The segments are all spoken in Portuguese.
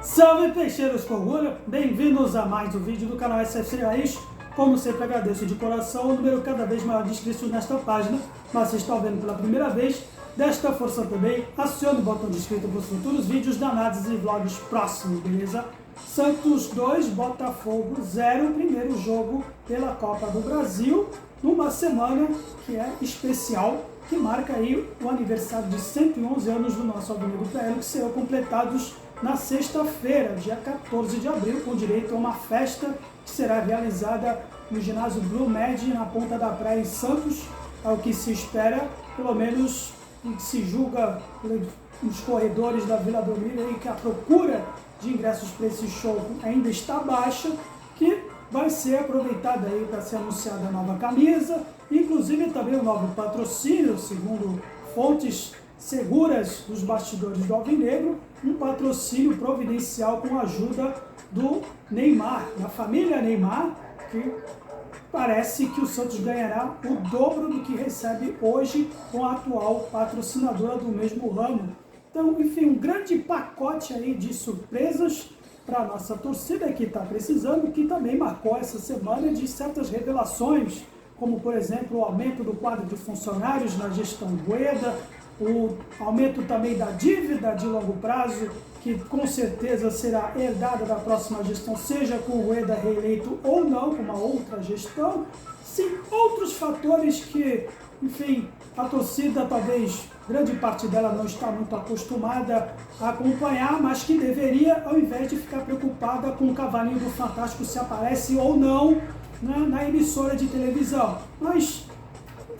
Salve peixeiros com orgulho, bem-vindos a mais um vídeo do canal SFC Raiz. Como sempre agradeço de coração o número cada vez maior de inscritos nesta página, mas se estão vendo pela primeira vez, desta força também, acione o botão de inscrito para os futuros vídeos de análise e vlogs próximos, beleza? Santos 2, Botafogo 0, primeiro jogo pela Copa do Brasil, numa semana que é especial, que marca aí o aniversário de 111 anos do nosso Avenida do PL, que serão completados na sexta-feira, dia 14 de abril, com direito a uma festa que será realizada no ginásio Blue Med, na Ponta da Praia, em Santos. Ao que se espera, pelo menos que se julga nos corredores da Vila Belmiro, que a procura de ingressos para esse show ainda está baixa, que vai ser aproveitada aí para ser anunciada a nova camisa, inclusive também o novo patrocínio, segundo fontes seguras dos bastidores do Alvinegro, um patrocínio providencial com a ajuda do Neymar, da família Neymar, que parece que o Santos ganhará o dobro do que recebe hoje com a atual patrocinadora do mesmo ramo. Então, enfim, um grande pacote aí de surpresas para a nossa torcida que está precisando, que também marcou essa semana de certas revelações, como, por exemplo, o aumento do quadro de funcionários na gestão Rueda, o aumento também da dívida de longo prazo, que com certeza será herdada da próxima gestão, seja com o Rueda reeleito ou não, com uma outra gestão. Sim, outros fatores que, enfim, a torcida, talvez, grande parte dela não está muito acostumada a acompanhar, mas que deveria, ao invés de ficar preocupada com o cavalinho do Fantástico se aparece ou não, né, na emissora de televisão. Mas,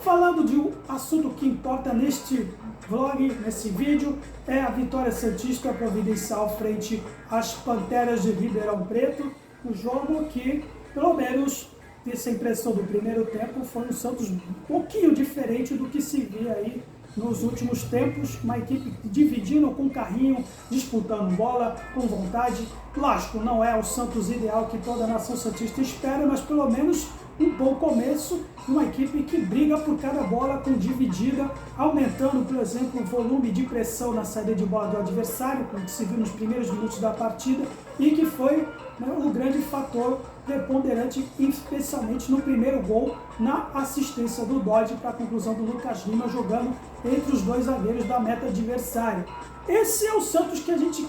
falando de um assunto que importa neste vlog, nesse vídeo, é a vitória santista providencial frente às Panteras de Ribeirão Preto, um jogo que, pelo menos, essa impressão do primeiro tempo foi um Santos um pouquinho diferente do que se via aí nos últimos tempos, uma equipe dividindo com carrinho, disputando bola, com vontade. Lógico, não é o Santos ideal que toda a nação santista espera, mas pelo menos um bom começo, uma equipe que briga por cada bola com dividida, aumentando, por exemplo, o volume de pressão na saída de bola do adversário, como se viu nos primeiros minutos da partida, e que foi, né, o grande fator preponderante, especialmente no primeiro gol, na assistência do Dodge para a conclusão do Lucas Lima, jogando entre os dois zagueiros da meta adversária. Esse é o Santos que a gente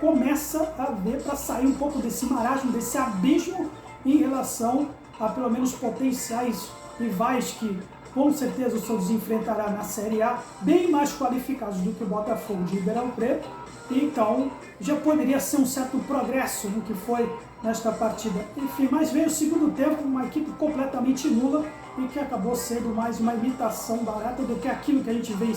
começa a ver para sair um pouco desse marasmo, desse abismo em relação a pelo menos potenciais rivais que com certeza o Santos enfrentará na Série A, bem mais qualificados do que o Botafogo de Ribeirão Preto. Então já poderia ser um certo progresso no que foi nesta partida. Enfim, mas veio o segundo tempo, uma equipe completamente nula e que acabou sendo mais uma imitação barata do que aquilo que a gente vem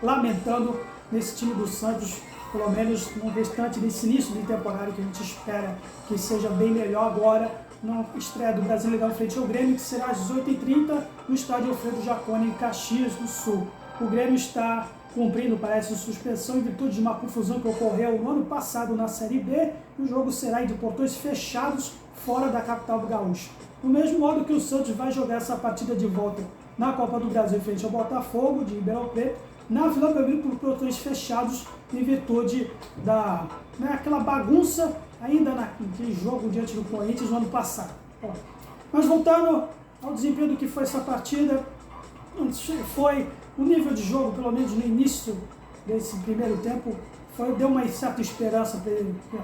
lamentando nesse time do Santos, pelo menos no restante desse início de temporada, que a gente espera que seja bem melhor agora, na estreia do Brasileirão frente ao Grêmio, que será às 18h30 no estádio Alfredo Jaconi, em Caxias do Sul. O Grêmio está cumprindo, parece, suspensão em virtude de uma confusão que ocorreu no ano passado na Série B. O jogo será de portões fechados fora da capital do Gaúcho. Do mesmo modo que o Santos vai jogar essa partida de volta na Copa do Brasil frente ao Botafogo de Ribeirão Preto, na Vila Belmiro por portões fechados em virtude da aquela bagunça ainda naquele jogo diante do Corinthians no ano passado. Bom, mas voltando ao desempenho do que foi essa partida, foi o nível de jogo, pelo menos no início desse primeiro tempo, deu uma certa esperança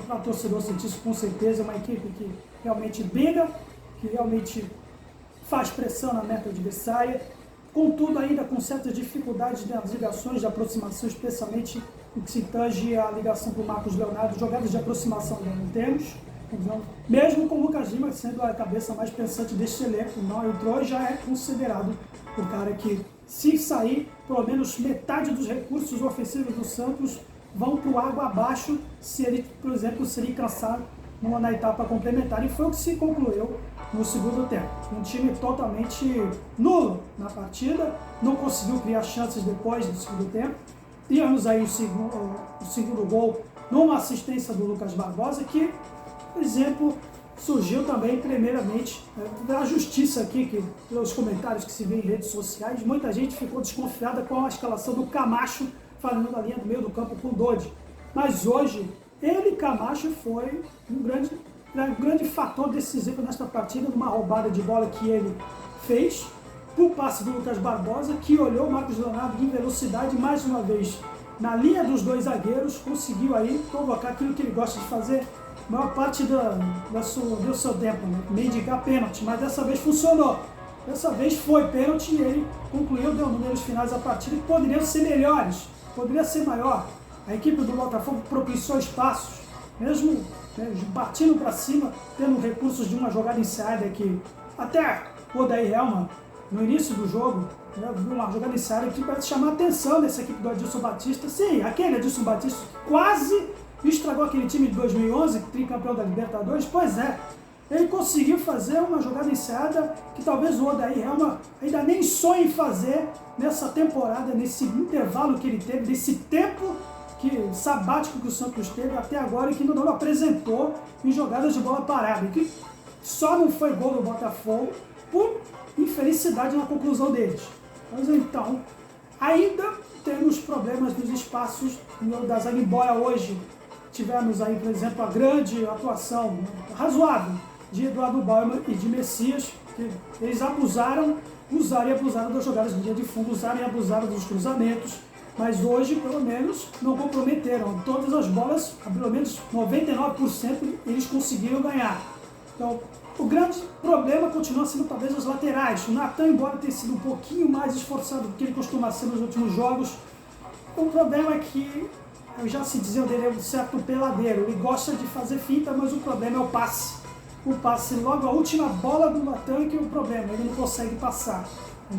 para o torcedor santista, com certeza, uma equipe que realmente briga, que realmente faz pressão na meta adversária, contudo ainda com certas dificuldades nas ligações de aproximação, especialmente o que se tange a ligação para o Marcos Leonardo, jogadas de aproximação ainda não temos, mesmo com o Lucas Lima sendo a cabeça mais pensante deste elenco, não entrou e já é considerado o cara que, se sair, pelo menos metade dos recursos ofensivos do Santos vão para o água abaixo se ele, por exemplo, se ele cansar na etapa complementar, e foi o que se concluiu no segundo tempo. Um time totalmente nulo na partida, não conseguiu criar chances depois do segundo tempo. Tivemos aí o segundo gol numa assistência do Lucas Barbosa, que, por exemplo, surgiu também primeiramente da justiça aqui, que pelos comentários que se vê em redes sociais, muita gente ficou desconfiada com a escalação do Camacho fazendo a linha do meio do campo com o Dodge. Mas hoje ele, Camacho, foi um grande fator decisivo nesta partida, numa roubada de bola que ele fez, por passe do Lucas Barbosa, que olhou o Marcos Leonardo em velocidade mais uma vez na linha dos dois zagueiros, conseguiu aí provocar aquilo que ele gosta de fazer a maior parte do seu tempo, né? Mendigar pênalti, mas dessa vez funcionou. Dessa vez foi pênalti e ele concluiu, deu números finais da partida que poderiam ser melhores, poderia ser maior. A equipe do Botafogo propiciou espaços, mesmo partindo para cima, tendo recursos de uma jogada ensaiada que até o Odair Hellmann, no início do jogo, uma jogada ensaiada que vai chamar a atenção dessa equipe do Adilson Batista. Sim, aquele Adilson Batista que quase estragou aquele time de 2011, tricampeão da Libertadores. Pois é, ele conseguiu fazer uma jogada ensaiada que talvez o Odair Hellmann ainda nem sonhe em fazer nessa temporada, nesse intervalo que ele teve, nesse tempo sabático que o Santos teve até agora e que não apresentou em jogadas de bola parada, que só não foi gol do Botafogo por infelicidade na conclusão deles. Mas então, ainda temos problemas nos espaços da zaga, embora hoje tivemos aí, por exemplo, a grande atuação razoável de Eduardo Bauerman e de Messias, que eles usaram e abusaram das jogadas de linha de fundo, usaram e abusaram dos cruzamentos, mas hoje, pelo menos, não comprometeram. Todas as bolas, pelo menos 99%, eles conseguiram ganhar. Então, o grande problema continua sendo talvez as laterais. O Natan, embora tenha sido um pouquinho mais esforçado do que ele costuma ser nos últimos jogos, o problema é que, já se dizia dele, é um certo peladeiro. Ele gosta de fazer finta, mas o problema é o passe. O passe, logo a última bola do Natan, que é o problema, ele não consegue passar.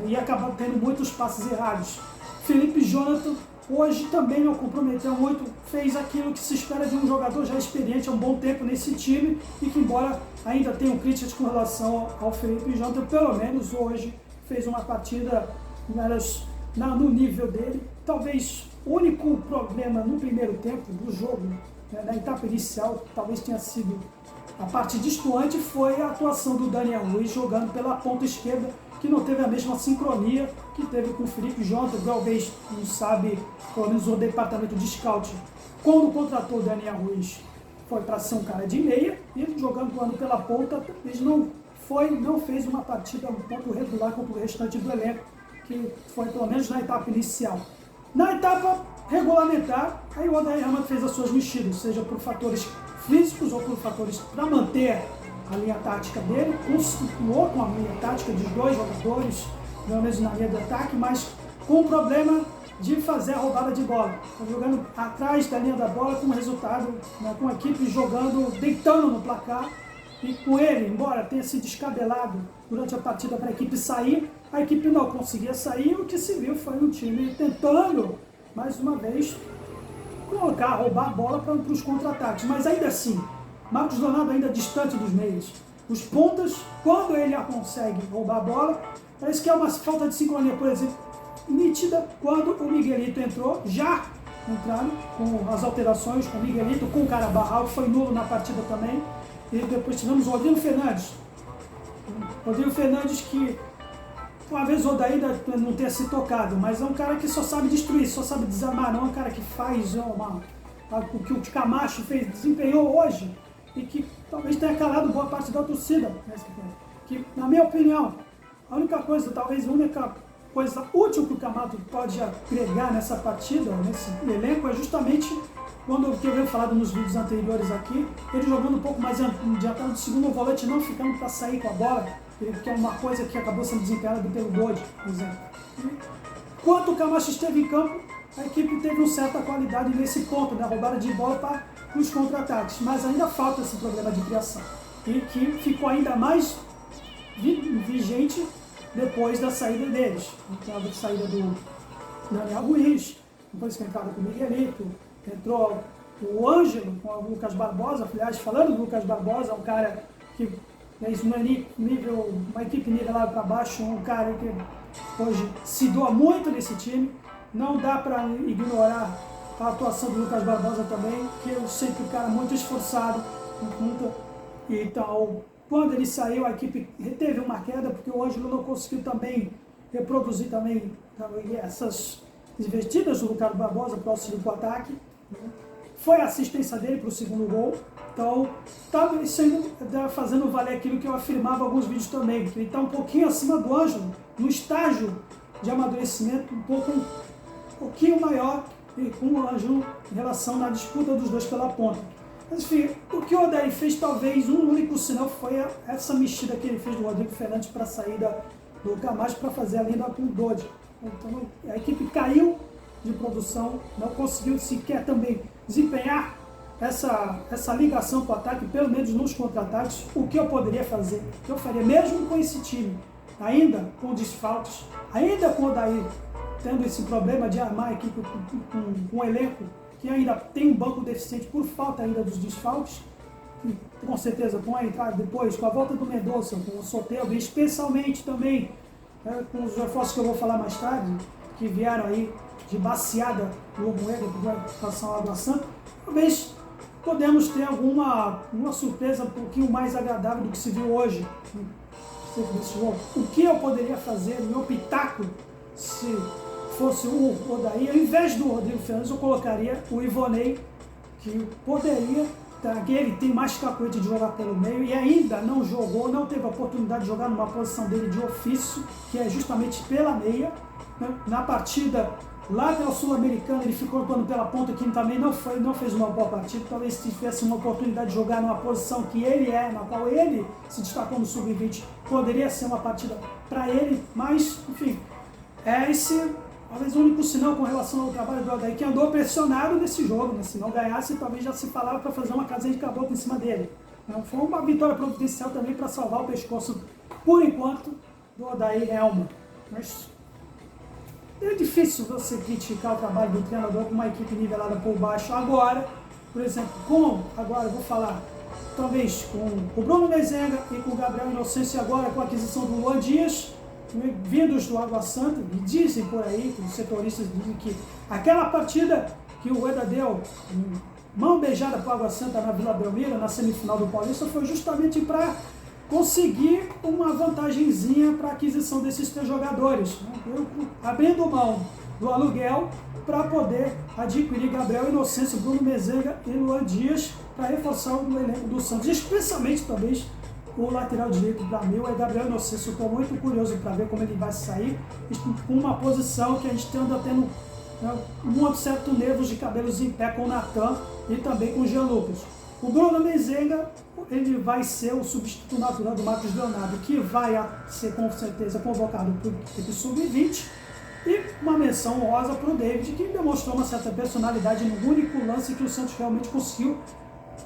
E acaba tendo muitos passes errados. Felipe Jonathan hoje também não comprometeu muito, fez aquilo que se espera de um jogador já experiente há um bom tempo nesse time e que, embora ainda tenham críticas com relação ao Felipe Jonathan, pelo menos hoje fez uma partida no nível dele. Talvez o único problema no primeiro tempo do jogo, na etapa inicial, talvez tenha sido a parte destoante, foi a atuação do Daniel Ruiz jogando pela ponta esquerda, que não teve a mesma sincronia que teve com o Felipe Jonathan. Talvez, não sabe, pelo menos o departamento de scout, quando contratou o Daniel Ruiz, foi para ser um cara de meia, e ele jogando pela ponta, talvez não fez uma partida um pouco regular contra o restante do elenco, que foi pelo menos na etapa inicial. Na etapa regulamentar, aí o Odair Hellmann fez as suas mexidas, seja por fatores físicos ou por fatores para manter a linha tática dele, continuou com a linha tática dos dois jogadores, pelo menos na linha de ataque, mas com o problema de fazer a roubada de bola. Tá jogando atrás da linha da bola com o resultado, com a equipe jogando, deitando no placar, e com ele, embora tenha se descabelado durante a partida para a equipe sair, a equipe não conseguia sair. O que se viu foi um time tentando, mais uma vez, roubar a bola para os contra-ataques, mas ainda assim, Marcos Leonardo ainda distante dos meios. Os pontas, quando ele consegue roubar a bola, parece que é uma falta de sincronia, por exemplo, nítida quando o Miguelito entrou, já entraram com as alterações, com o Miguelito, com o Carabarral, que foi nulo na partida também, e depois tivemos o Rodrigo Fernandes. Rodrigo Fernandes que, uma vez o Odair não tenha se tocado, mas é um cara que só sabe destruir, só sabe desarmar, não é um cara que faz o que o Camacho desempenhou hoje, e que talvez tenha calado boa parte da torcida. Que, na minha opinião, a única coisa útil que o Camacho pode agregar nessa partida, nesse elenco, é justamente quando eu venho falado nos vídeos anteriores aqui, ele jogando um pouco mais adiantado do segundo volante, não ficando para sair com a bola, que é uma coisa que acabou sendo desempenhada pelo Dodi, por exemplo. Enquanto o Camacho esteve em campo, a equipe teve uma certa qualidade nesse ponto, né? Roubada de bola para os contra-ataques, mas ainda falta esse problema de criação, e que ficou ainda mais vigente depois da saída deles. Então, a saída do Daniel Ruiz, depois que entrava com o Miguelito, entrou o Ângelo com o Lucas Barbosa. Aliás, falando do Lucas Barbosa, um cara que fez uma equipe nivelada para baixo, um cara que hoje se doa muito nesse time. Não dá para ignorar a atuação do Lucas Barbosa também, que eu sempre um cara muito esforçado. Então, quando ele saiu, a equipe teve uma queda, porque o Ângelo não conseguiu também reproduzir essas investidas do Lucas Barbosa para o auxílio do ataque. foi a assistência dele para o segundo gol. Então, está fazendo valer aquilo que eu afirmava em alguns vídeos também, que ele está um pouquinho acima do Ângelo, no estágio de amadurecimento, um pouquinho maior com o Ângelo em relação à disputa dos dois pela ponta. Mas, enfim, o que o Odair fez, talvez um único sinal, foi essa mexida que ele fez do Rodrigo Fernandes para a saída do Camacho para fazer a linha com o Dodi. Então, a equipe caiu de produção, não conseguiu sequer também desempenhar essa ligação com o ataque, pelo menos nos contra-ataques. O que eu poderia fazer, o que eu faria, mesmo com esse time, ainda com desfalques, ainda com o Odair tendo esse problema de armar a equipe com um elenco que ainda tem um banco deficiente por falta ainda dos desfalques, e, com certeza com a entrada depois, com a volta do Mendonça, com o Soteldo, e especialmente também com os reforços que eu vou falar mais tarde, que vieram aí de baseada do Moeda com relação ao Água Santa, talvez podemos ter uma surpresa um pouquinho mais agradável do que se viu hoje nesse jogo. O que eu poderia fazer, meu pitaco, se fosse o Odair, ao invés do Rodrigo Fernandes, eu colocaria o Ivonei, que poderia, ele tem mais cacuete de jogar pelo meio e ainda não jogou, não teve a oportunidade de jogar numa posição dele de ofício, que é justamente pela meia. Na partida lá pela Sul-Americana, ele ficou atuando pela ponta, que também não fez uma boa partida. Talvez se tivesse uma oportunidade de jogar numa posição que ele na qual ele se destacou no Sub-20, poderia ser uma partida para ele, mas, enfim, talvez o único sinal com relação ao trabalho do Odair, que andou pressionado nesse jogo, né? Se não ganhasse, talvez já se falava para fazer uma casinha de caboclo em cima dele. Foi uma vitória providencial também para salvar o pescoço, por enquanto, do Odair Helma. Mas é difícil você criticar o trabalho do treinador com uma equipe nivelada por baixo. Agora, por exemplo, agora eu vou falar, talvez com o Bruno Mezenga e com o Gabriel Inocêncio, agora com a aquisição do Luan Dias, vindos do Água Santa, e dizem por aí, os setoristas dizem que aquela partida que o Rueda deu mão beijada para o Água Santa na Vila Belmiro, na semifinal do Paulista, foi justamente para conseguir uma vantagenzinha para a aquisição desses 3 jogadores, né? Abrindo mão do aluguel para poder adquirir Gabriel Inocêncio, Bruno Mezenga e Luan Dias, para reforçar o elenco do Santos, especialmente talvez o lateral direito para mim é Gabriel Inocêncio. Estou muito curioso para ver como ele vai sair, com uma posição que a gente anda tendo um certo nervos de cabelos em pé com o Natan e também com o Jean Lucas. O Bruno Mezenga, ele vai ser o substituto natural do Marcos Leonardo, que vai ser com certeza convocado para o equipe Sub-20, e uma menção honrosa para o David, que demonstrou uma certa personalidade no único lance que o Santos realmente conseguiu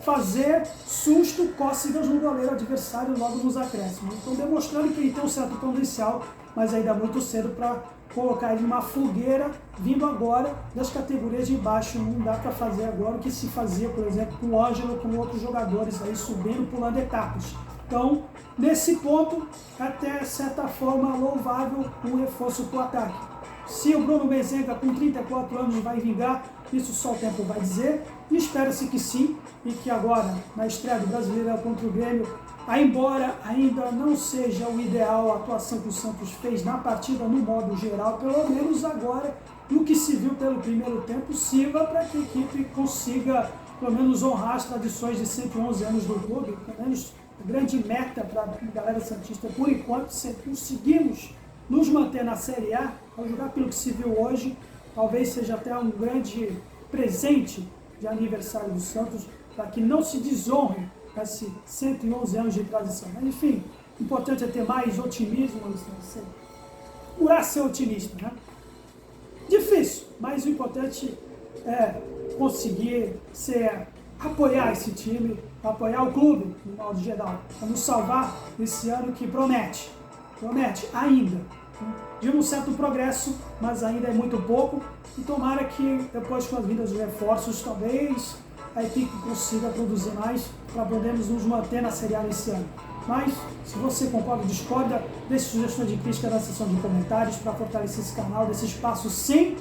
fazer susto, cócegas no goleiro adversário logo nos acréscimos. Então, demonstrando que ele tem um certo potencial, mas ainda muito cedo para colocar ele numa fogueira, vindo agora das categorias de baixo. Não dá para fazer agora o que se fazia, por exemplo, com o Ângelo, com outros jogadores aí subindo, pulando etapas. Então, nesse ponto, até certa forma louvável um reforço para o ataque. Se o Bruno Mezenga, com 34 anos, vai vingar, isso só o tempo vai dizer, e espera-se que sim, e que agora, na estreia do Brasileiro contra o Grêmio, embora ainda não seja o ideal a atuação que o Santos fez na partida no modo geral, pelo menos agora, no que se viu pelo primeiro tempo, sirva para que a equipe consiga, pelo menos, honrar as tradições de 111 anos do clube, pelo menos a grande meta para a galera santista, por enquanto, se conseguimos nos manter na Série A, ao jogar pelo que se viu hoje, talvez seja até um grande presente de aniversário do Santos, para que não se desonre esses 111 anos de tradição. Mas, enfim, o importante é ter mais otimismo, procurar ser otimista, né? Difícil, mas o importante é conseguir apoiar esse time, apoiar o clube, no modo geral. Vamos salvar esse ano que promete ainda. De um certo progresso, mas ainda é muito pouco, e tomara que depois, com as vindas de reforços, talvez a equipe consiga produzir mais para podermos nos manter na Série A esse ano. Mas, se você concorda ou discorda, deixe sugestões de crítica na seção de comentários para fortalecer esse canal, desse espaço 100%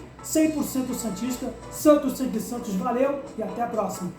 santista. Santos sempre Santos, valeu e até a próxima!